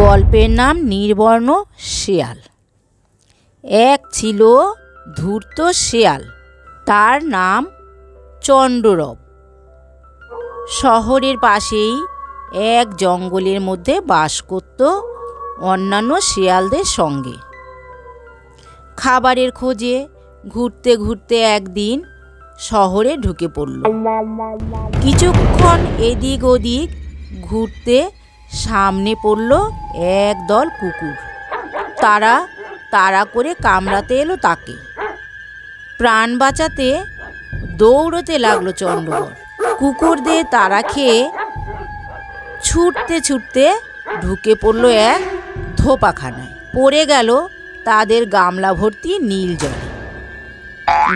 গল্পের নাম নির্বর্ণ শেয়াল। এক ছিল ধূর্ত শেয়াল, তার নাম চন্ডরব। শহরের পাশেই এক জঙ্গলের মধ্যে বাস করত অন্যান্য শেয়ালদের সঙ্গে। খাবারের খোঁজে ঘুরতে ঘুরতে একদিন শহরে ঢুকে পড়ল। কিছুক্ষণ এদিক ওদিক ঘুরতে সামনে পড়ল একদল কুকুর। তারা তাড়া করে কামড়াতে এলো তাকে। প্রাণ বাঁচাতে দৌড়তে লাগলো চন্ডগড়। কুকুরদের তাড়া খেয়ে ছুটতে ছুটতে ঢুকে পড়ল এক ধোপাখানায়। পড়ে গেল তাদের গামলা ভর্তি নীল জলে।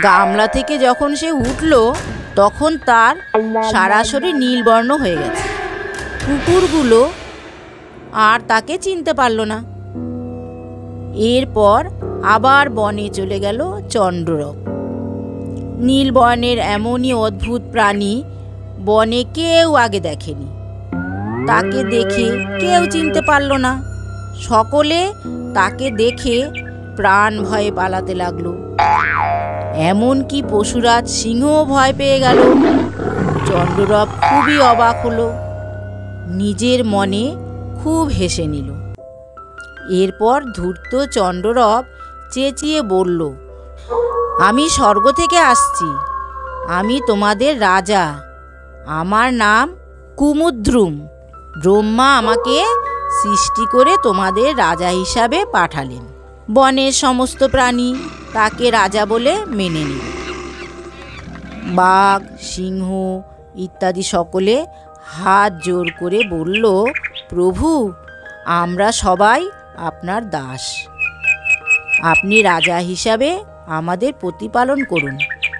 গামলা থেকে যখন সে উঠল তখন তার সারা শরীর নীলবর্ণ হয়ে গেছে। কুকুরগুলো আর তাকে চিনতে পারল না। এরপর আবার বনে চলে গেল চন্ডরব। নীলবর্ণের এমনই অদ্ভুত প্রাণী বনে কেউ আগে দেখেনি। তাকে দেখে কেউ চিনতে পারল না। সকলে তাকে দেখে প্রাণ ভয়ে পালাতে লাগলো। এমনকি পশুরাজ সিংহও ভয় পেয়ে গেল। চন্ডরব খুবই অবাক হলো, নিজের মনে খুব হেসে নিল। এরপর ধূর্ত চন্ডরব চেঁচিয়ে বলল, আমি স্বর্গ থেকে আসছি, আমি তোমাদের রাজা। আমার নাম কুমুদ্রুম। ব্রহ্মা আমাকে সৃষ্টি করে তোমাদের রাজা হিসাবে পাঠালেন। বনের সমস্ত প্রাণী তাকে রাজা বলে মেনে নিল। বাঘ, সিংহ ইত্যাদি সকলে হাত জোর করে বলল, প্রভু, আমরা সবাই আপনার দাস। আপনি রাজা হিসাবে আমাদের প্রতিপালন করুন।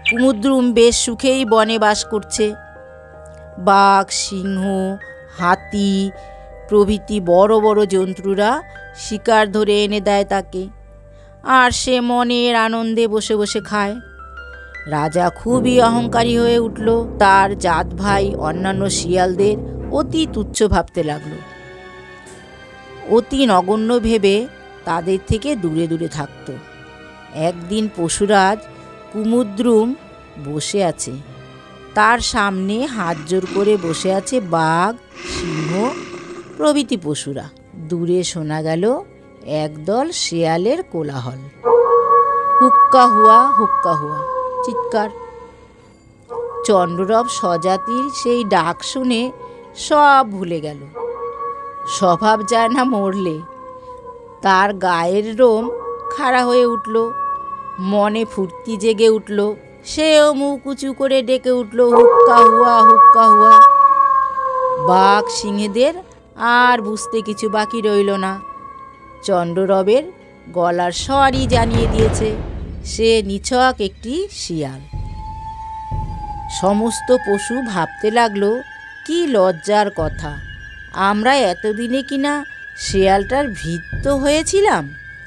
কুমুদ্রুম বেশ সুখেই বনে বাস করছে। বাঘ, সিংহ, হাতি প্রভৃতি বড় বড় জন্তুরা শিকার ধরে এনে দেয় তাকে, আর সে মনের আনন্দে বসে বসে খায়। রাজা খুবই অহংকারী হয়ে উঠল। তার জাত ভাই অন্যান্য শিয়ালদের অতি তুচ্ছ ভাবতে লাগলো। অতি নগণ্য ভেবে তাদের থেকে দূরে দূরে থাকত। একদিন পশুরাজ কুমুদ্রুম বসে আছে। তার সামনে হাত জোর করে বসে আছে বাঘ, সিংহ প্রভৃতি পশুরা। দূরে শোনা গেল একদল শেয়ালের কোলাহল, হুক্কা হুয়া হুক্কা হুয়া চিৎকার। চন্ডরব স্বজাতির সেই ডাক শুনে সব ভুলে গেল। স্বভাব যায় না মরলে। তার গায়ের লোম খাড়া হয়ে উঠল, মনে ফুর্তি জেগে উঠল। সেও মুখ উঁচু করে ডেকে উঠল, হুক্কা হুয়া হুক্কা হুয়া। বাঘ সিংহদের আর বুঝতে কিছু বাকি রইল না। চন্ডরবের গলার স্বরই জানিয়ে দিয়েছে সে নিছক একটি শিয়াল। সমস্ত পশু ভাবতে লাগলো, কি লজ্জার কথা, আমরা এতদিনে কিনা শেয়ালটার ভৃত্য হয়েছিলাম।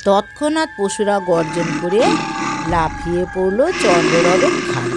তৎক্ষণাৎ পশুরা গর্জন করে লাফিয়ে পড়ল চন্ডরবের ঘাড়ে।